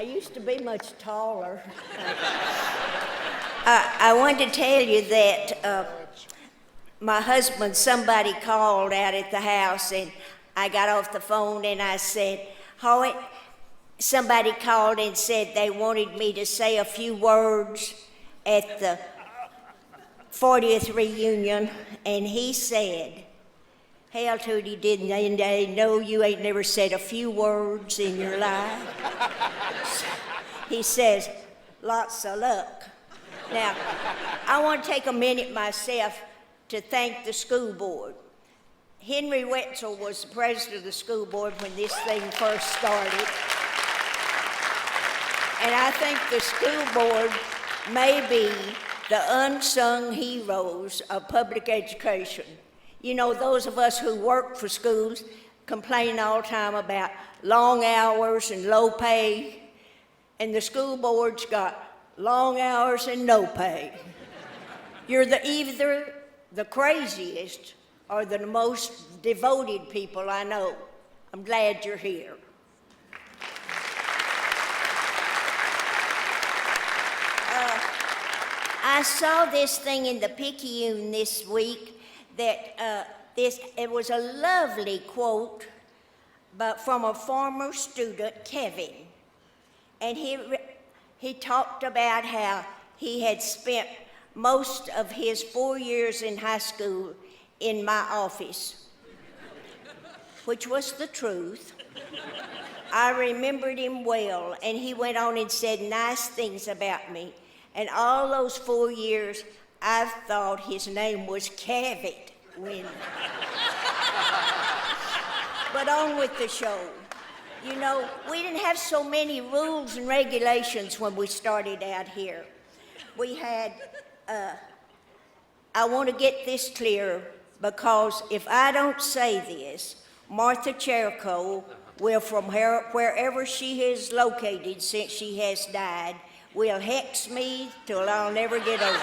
I used to be much taller. I wanted to tell you that my husband, somebody called out at the house, and I got off the phone and I said, Hoyt, somebody called and said they wanted me to say a few words at the 40th reunion, and he said, hell, Toody, didn't they know you ain't never said a few words in your life? He says, lots of luck. Now, I want to take a minute myself to thank the school board. Henry Wetzel was the president of the school board when this thing first started. And I think the school board may be the unsung heroes of public education. You know, those of us who work for schools complain all the time about long hours and low pay, and the school board's got long hours and no pay. You're either the craziest or the most devoted people I know. I'm glad you're here. I saw this thing in the Picayune this week that it was a lovely quote, but from a former student, Kevin, and he talked about how he had spent most of his 4 years in high school in my office, which was the truth. I remembered him well, and he went on and said nice things about me. And all those 4 years, I thought his name was Cavett. But on with the show. You know, we didn't have so many rules and regulations when we started out here. We had, I want to get this clear, because if I don't say this, Martha Cherico will, from wherever she is located since she has died, will hex me till I'll never get over it.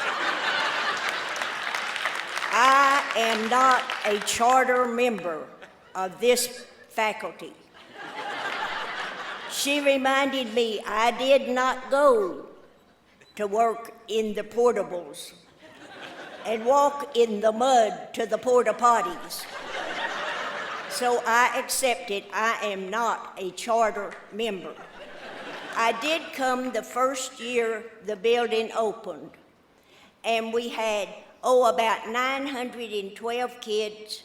I am not a charter member of this faculty. She reminded me I did not go to work in the portables and walk in the mud to the porta potties. So I accepted I am not a charter member. I did come the first year the building opened, and we had, about 912 kids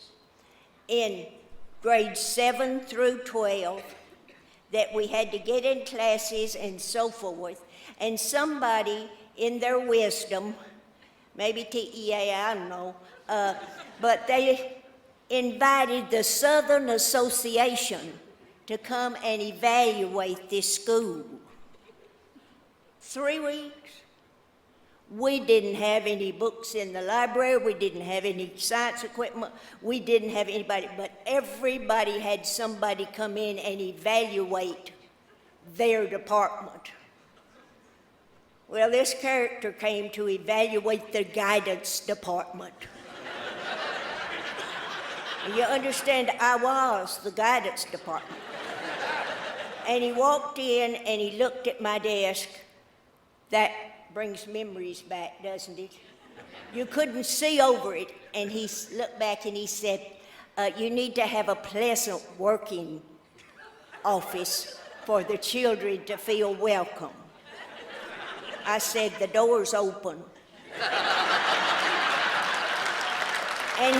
in grades 7 through 12 that we had to get in classes and so forth. And somebody, in their wisdom, maybe TEA, I don't know, but they invited the Southern Association to come and evaluate this school. 3 weeks. We didn't have any books in the library. We didn't have any science equipment. We didn't have anybody, but everybody had somebody come in and evaluate their department. Well, this character came to evaluate the guidance department. You understand, I was the guidance department. And he walked in and he looked at my desk. That brings memories back, doesn't it? You couldn't see over it. And he looked back and he said, you need to have a pleasant working office for the children to feel welcome. I said, the door's open. And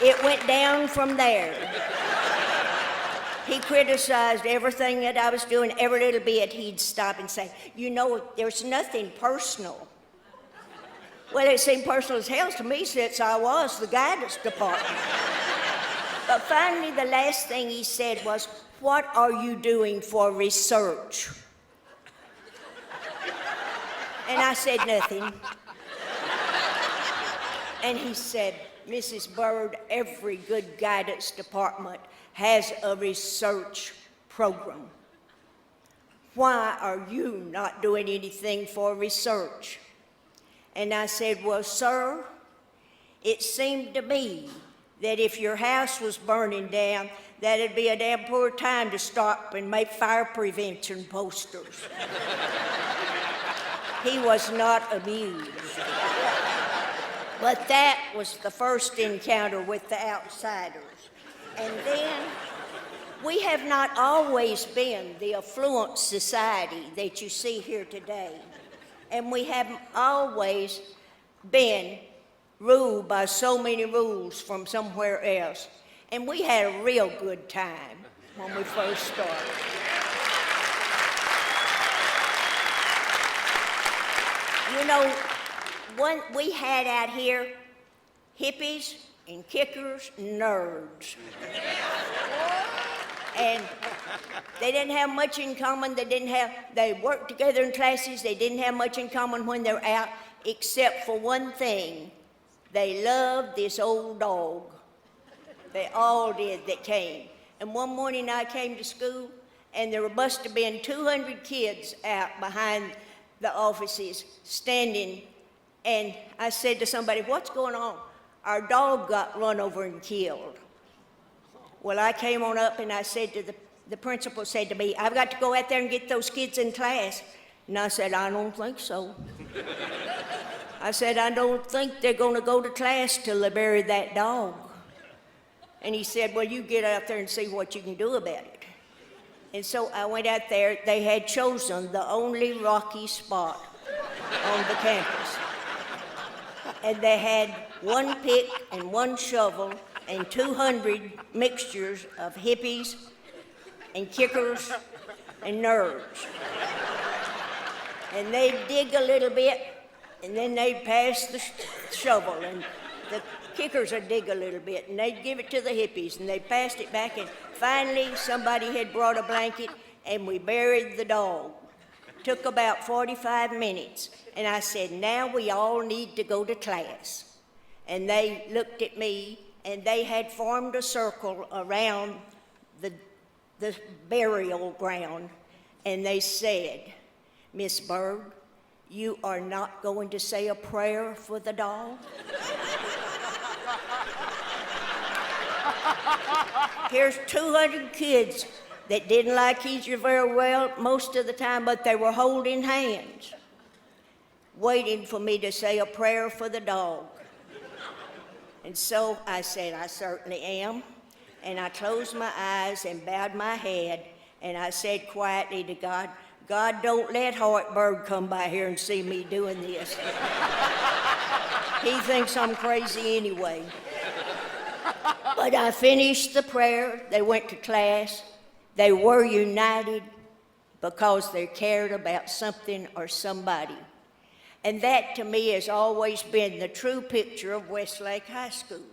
it went down from there. He criticized everything that I was doing, every little bit. He'd stop and say, you know, there's nothing personal. Well, it seemed personal as hell to me since I was the guidance department. But finally, the last thing he said was, what are you doing for research? And I said, nothing. And he said, Mrs. Byrd, every good guidance department has a research program. Why are you not doing anything for research? And I said, well, sir, it seemed to me that if your house was burning down, that'd be a damn poor time to stop and make fire prevention posters. He was not amused. But that was the first encounter with the outsiders. And then we have not always been the affluent society that you see here today. And we haven't always been ruled by so many rules from somewhere else. And we had a real good time when we first started. You know, we had out here hippies and kickers and nerds. And they didn't have much in common. They worked together in classes. They didn't have much in common when they were out, except for one thing. They loved this old dog. They all did that came. And one morning I came to school, and there must have been 200 kids out behind the offices standing. And I said to somebody, "What's going on?" "Our dog got run over and killed." Well, I came on up and I said to the principal said to me, "I've got to go out there and get those kids in class." And I said, "I don't think so." I said, "I don't think they're going to go to class till they bury that dog." And he said, "Well, you get out there and see what you can do about it." And so I went out there. They had chosen the only rocky spot on the campus. And they had one pick and one shovel and 200 mixtures of hippies and kickers and nerds. And they'd dig a little bit, and then they'd pass the shovel, and the kickers would dig a little bit, and they'd give it to the hippies, and they passed it back, and finally somebody had brought a blanket, and we buried the dog. Took about 45 minutes, and I said, "Now we all need to go to class." And they looked at me, and they had formed a circle around the burial ground, and they said, "Miss Byrd, you are not going to say a prayer for the dog?" Here's 200 kids that didn't like each other very well most of the time, but they were holding hands, waiting for me to say a prayer for the dog. And so I said, "I certainly am." And I closed my eyes and bowed my head, and I said quietly to God, "God, don't let Byrd come by here and see me doing this. He thinks I'm crazy anyway." But I finished the prayer. They went to class. They were united because they cared about something or somebody. And that, to me, has always been the true picture of Westlake High School.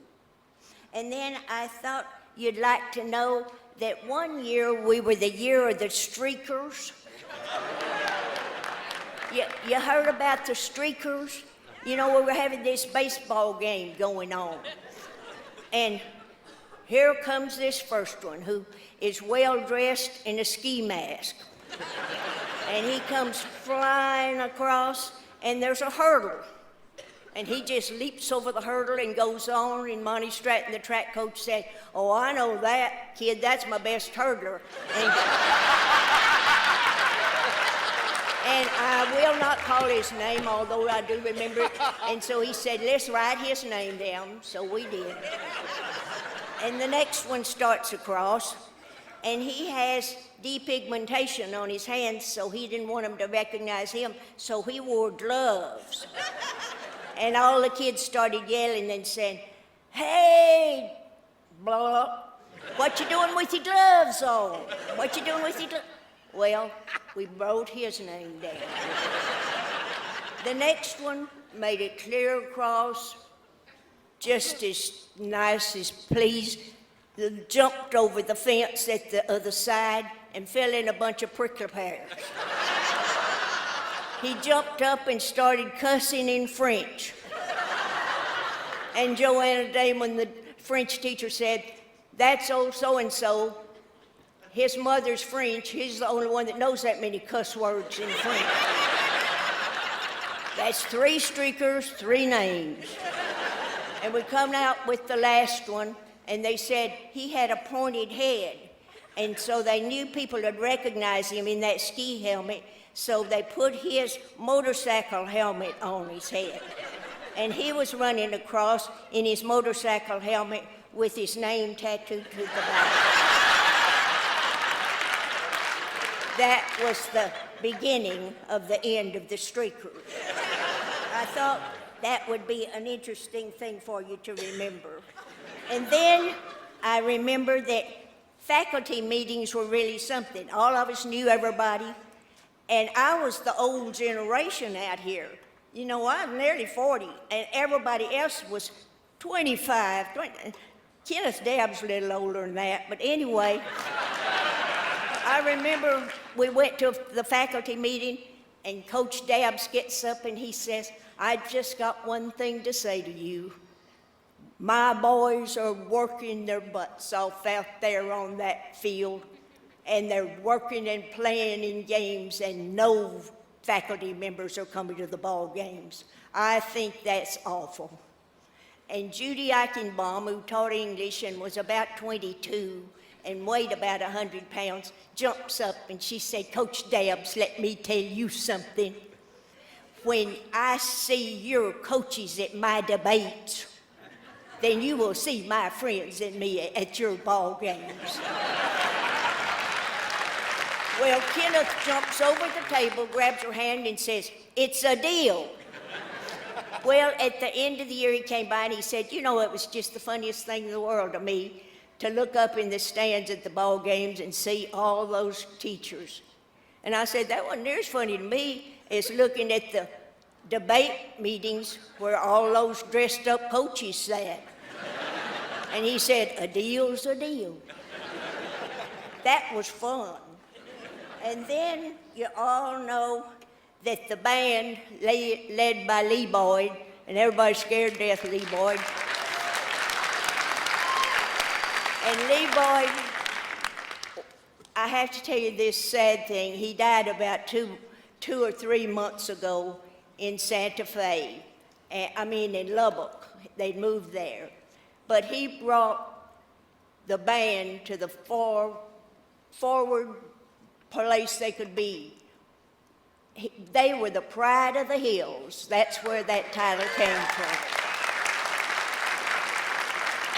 And then I thought you'd like to know that one year we were the year of the streakers. You heard about the streakers? You know, we were having this baseball game going on. And here comes this first one, who is well-dressed in a ski mask. And he comes flying across, and there's a hurdle. And he just leaps over the hurdle and goes on, and Monty Stratton, the track coach, said, "Oh, I know that, kid, that's my best hurdler." And I will not call his name, although I do remember it. And so he said, "Let's write his name down." So we did. And the next one starts across, and he has depigmentation on his hands, so he didn't want them to recognize him, so he wore gloves. And all the kids started yelling and saying, "Hey, blah, what you doing with your gloves on? What you doing with your gloves?" Well, we wrote his name down. The next one made it clear across, just as nice as please, jumped over the fence at the other side and fell in a bunch of prickly pears. He jumped up and started cussing in French. And Joanna Damon, the French teacher, said, "That's old so-and-so. His mother's French. He's the only one that knows that many cuss words in French." That's 3 streakers, 3 names. And we come out with the last one, and they said he had a pointed head. And so they knew people would recognize him in that ski helmet, so they put his motorcycle helmet on his head. And he was running across in his motorcycle helmet with his name tattooed to the back. That was the beginning of the end of the streakers. I thought that would be an interesting thing for you to remember. And then I remember that faculty meetings were really something. All of us knew everybody, and I was the old generation out here. You know, I'm nearly 40, and everybody else was 25, 20. Kenneth Dabb's a little older than that, but anyway, I remember we went to the faculty meeting, and Coach Dabbs gets up and he says, "I just got one thing to say to you. My boys are working their butts off out there on that field, and they're working and playing in games, and no faculty members are coming to the ball games. I think that's awful." And Judy Eichenbaum, who taught English and was about 22 and weighed about 100 pounds, jumps up and she said, "Coach Dabbs, let me tell you something. When I see your coaches at my debates, then you will see my friends and me at your ball games." Well, Kenneth jumps over the table, grabs her hand and says, "It's a deal." Well, at the end of the year, he came by and he said, "You know, it was just the funniest thing in the world to me to look up in the stands at the ball games and see all those teachers." And I said, "That wasn't near as funny to me as looking at the debate meetings where all those dressed up coaches sat." And he said, "A deal's a deal." That was fun. And then you all know that the band led by Lee Boyd, and everybody's scared to death of Lee Boyd. And Lee Boyd, I have to tell you this sad thing. He died about two or 3 months ago in Santa Fe. In Lubbock. They'd moved there. But he brought the band to the forward place they could be. They were the pride of the hills. That's where that title came from.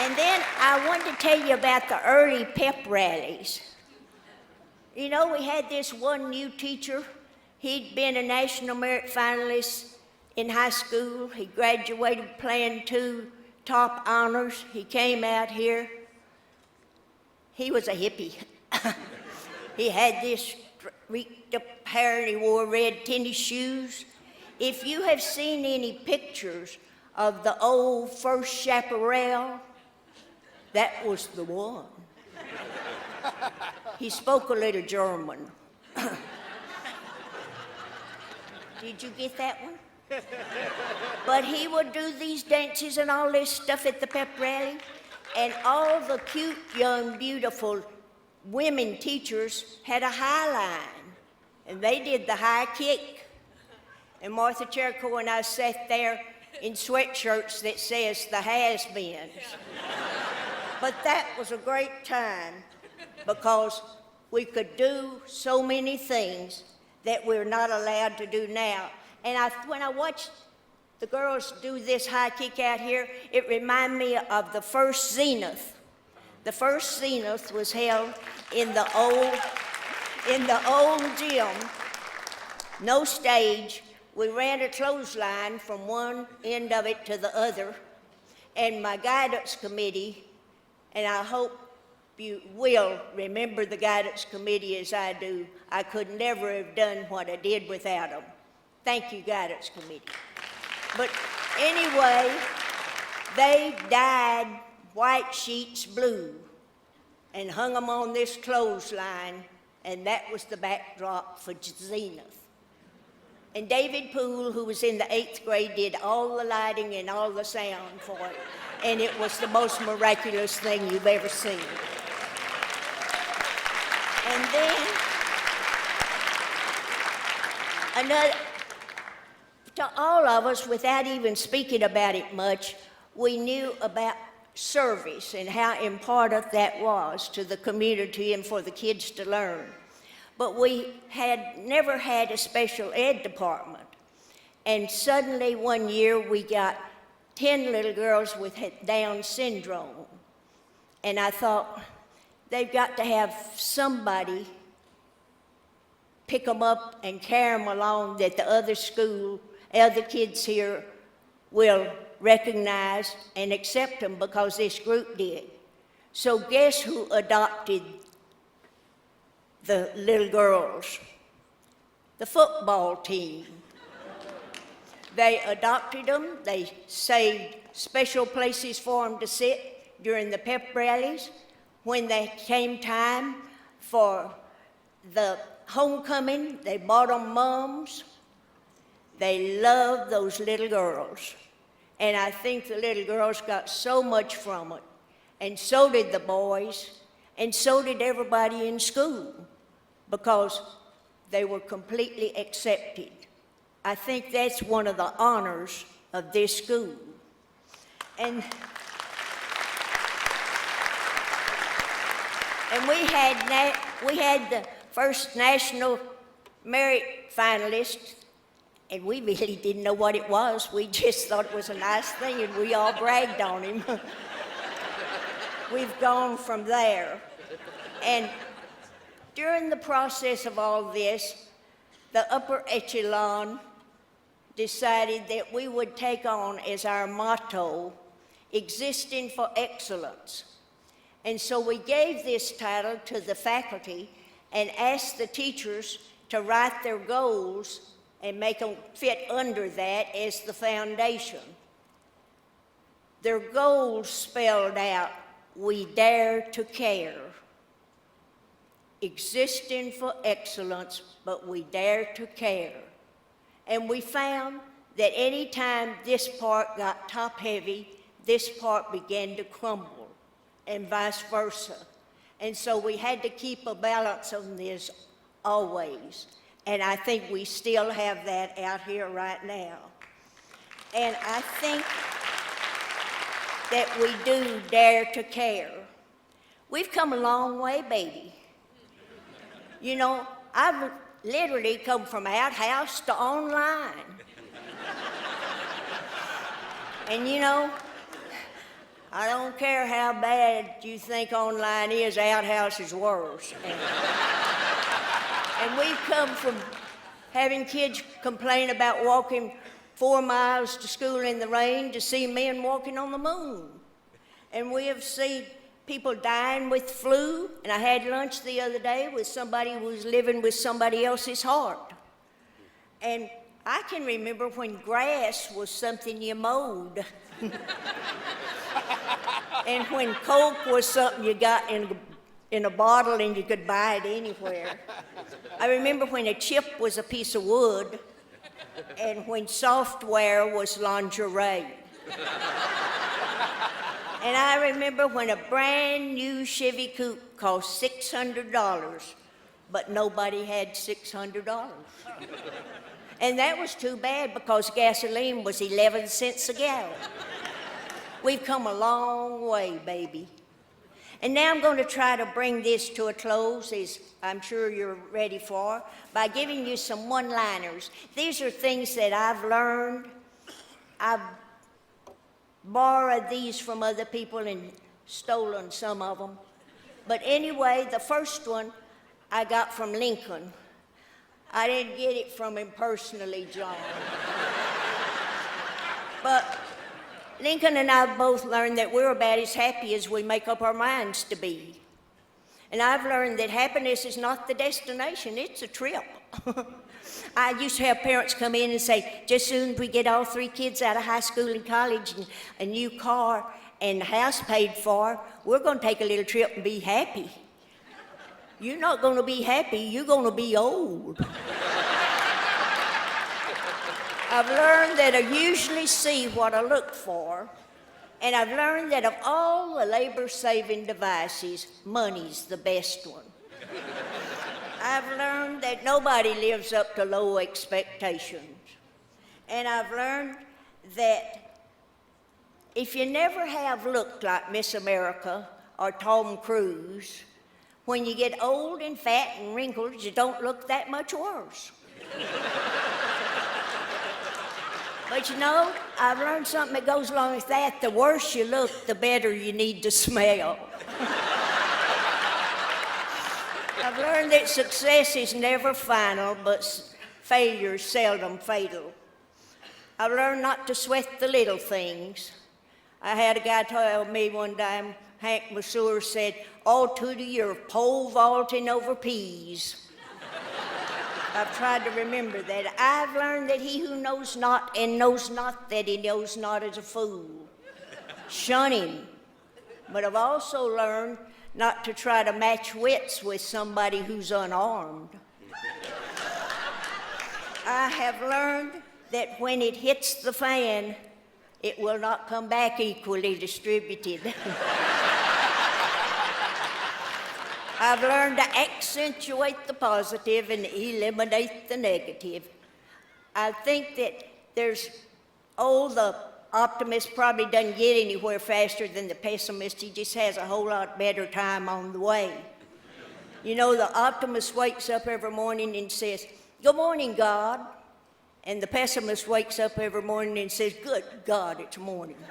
And then I wanted to tell you about the early pep rallies. You know, we had this one new teacher. He'd been a National Merit finalist in high school. He graduated playing 2 top honors. He came out here. He was a hippie. He had this streaked up hair and he wore red tennis shoes. If you have seen any pictures of the old first chaparral, that was the one. He spoke a little German. Did you get that one? But he would do these dances and all this stuff at the pep rally, and all the cute, young, beautiful women teachers had a high line, and they did the high kick. And Martha Jericho and I sat there in sweatshirts that says the has-beens. But that was a great time because we could do so many things that we're not allowed to do now. And when I watched the girls do this high kick out here, it reminded me of the first Zenith. The first Zenith was held in the old gym. No stage. We ran a clothesline from one end of it to the other. And my guidance committee, and I hope you will remember the guidance committee as I do. I could never have done what I did without them. Thank you, guidance committee. But anyway, they dyed white sheets blue and hung them on this clothesline, and that was the backdrop for Zenith. And David Poole, who was in the 8th grade, did all the lighting and all the sound for it, and it was the most miraculous thing you've ever seen. And then, to all of us, without even speaking about it much, we knew about service and how important that was to the community and for the kids to learn. But we had never had a special ed department. And suddenly one year we got 10 little girls with Down syndrome. And I thought, they've got to have somebody pick them up and carry them along that the other kids here will recognize and accept them because this group did. So guess who adopted the little girls? The football team. They adopted them. They saved special places for them to sit during the pep rallies. When they came time for the homecoming, they bought them mums. They loved those little girls. And I think the little girls got so much from it. And so did the boys. And so did everybody in school. Because they were completely accepted. I think that's one of the honors of this school. And we had the first national merit finalist, and we really didn't know what it was. We just thought it was a nice thing, and we all bragged on him. We've gone from there. And during the process of all this, the upper echelon decided that we would take on as our motto, existing for excellence. And so we gave this title to the faculty and asked the teachers to write their goals and make them fit under that as the foundation. Their goals spelled out, we dare to care. Existing for excellence, but we dare to care. And we found that any time this part got top-heavy, this part began to crumble, and vice versa. And so we had to keep a balance on this always. And I think we still have that out here right now. And I think that we do dare to care. We've come a long way, baby. You know, I've literally come from outhouse to online. And you know, I don't care how bad you think online is, outhouse is worse. And we've come from having kids complain about walking 4 miles to school in the rain to see men walking on the moon. And we have seen people dying with flu, and I had lunch the other day with somebody who was living with somebody else's heart. And I can remember when grass was something you mowed. And when Coke was something you got in a bottle and you could buy it anywhere. I remember when a chip was a piece of wood and when software was lingerie. And I remember when a brand new Chevy Coupe cost $600, but nobody had $600. And that was too bad because gasoline was 11 cents a gallon. We've come a long way, baby. And now I'm going to try to bring this to a close, as I'm sure you're ready for, by giving you some one-liners. These are things that I've learned. I've borrowed these from other people and stolen some of them. But anyway, the first one I got from Lincoln. I didn't get it from him personally, John. But Lincoln and I both learned that we're about as happy as we make up our minds to be. And I've learned that happiness is not the destination, it's a trip. I used to have parents come in and say, just soon as we get all 3 kids out of high school and college and a new car and the house paid for, we're going to take a little trip and be happy. You're not going to be happy, you're going to be old. I've learned that I usually see what I look for, and I've learned that of all the labor-saving devices, money's the best one. I've learned that nobody lives up to low expectations. And I've learned that if you never have looked like Miss America or Tom Cruise, when you get old and fat and wrinkled, you don't look that much worse. But you know, I've learned something that goes along with that. The worse you look, the better you need to smell. I've learned that success is never final, but failure is seldom fatal. I've learned not to sweat the little things. I had a guy tell me one time, Hank Masur said, "Oh, Toody, you're pole vaulting over peas." I've tried to remember that. I've learned that he who knows not and knows not that he knows not is a fool. Shun him. But I've also learned not to try to match wits with somebody who's unarmed. I have learned that when it hits the fan, it will not come back equally distributed. I've learned to accentuate the positive and eliminate the negative. I think that the optimist probably doesn't get anywhere faster than the pessimist. He just has a whole lot better time on the way. You know, the optimist wakes up every morning and says, "Good morning, God." And the pessimist wakes up every morning and says, "Good God, it's morning."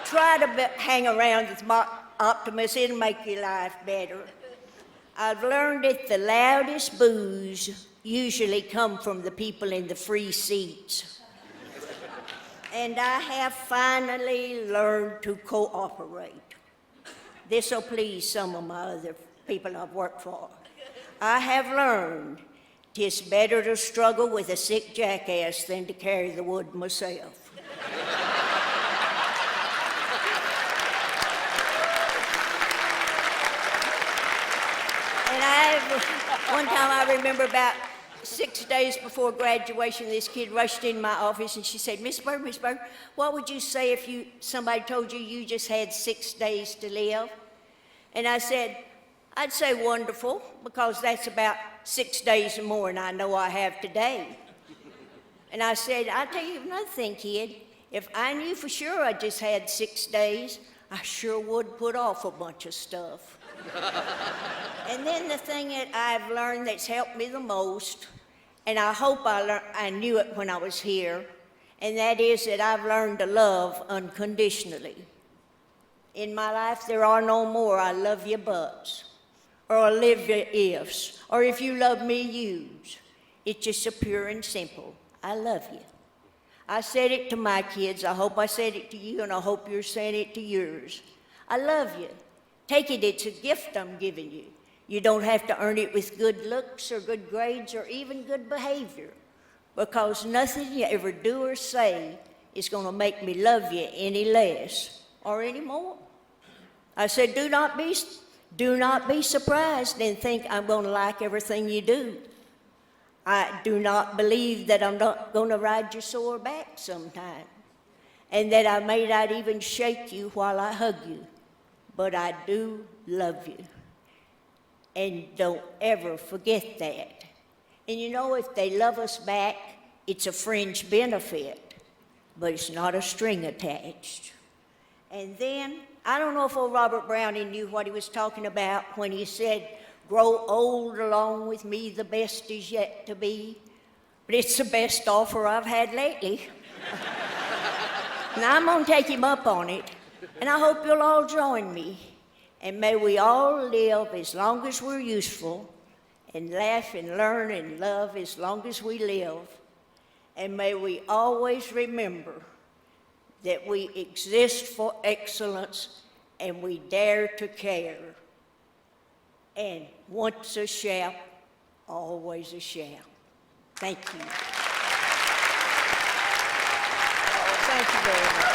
Try to hang around with optimists, it'll make your life better. I've learned that the loudest boos usually come from the people in the free seats. And I have finally learned to cooperate. This will please some of my other people I've worked for. I have learned 'tis better to struggle with a sick jackass than to carry the wood myself. One time I remember about 6 days before graduation, this kid rushed in my office and she said, Miss Byrd, what would you say if somebody told you you just had 6 days to live?" And I said, "I'd say wonderful, because that's about 6 days more than I know I have today." And I said, "I'll tell you another thing, kid. If I knew for sure I just had 6 days, I sure would put off a bunch of stuff." And then the thing that I've learned that's helped me the most, and I hope I knew it when I was here, and that is that I've learned to love unconditionally. In my life, there are no more "I love you" buts, or "I live you" ifs, or "if you love me, yous." It's just a pure and simple, "I love you." I said it to my kids. I hope I said it to you, and I hope you're saying it to yours. I love you. Take it, it's a gift I'm giving you. You don't have to earn it with good looks or good grades or even good behavior, because nothing you ever do or say is going to make me love you any less or any more. I said, do not be surprised and think I'm going to like everything you do. I do not believe that I'm not going to ride your sore back sometime, and that I may not even shake you while I hug you. But I do love you. And don't ever forget that. And you know, if they love us back, it's a fringe benefit, but it's not a string attached. And then, I don't know if old Robert Browning knew what he was talking about when he said, "Grow old along with me, the best is yet to be." But it's the best offer I've had lately. Now I'm gonna take him up on it. And I hope you'll all join me. And may we all live as long as we're useful, and laugh and learn and love as long as we live. And may we always remember that we exist for excellence, and we dare to care. And once a shout, always a shout. Thank you. Oh, thank you very much.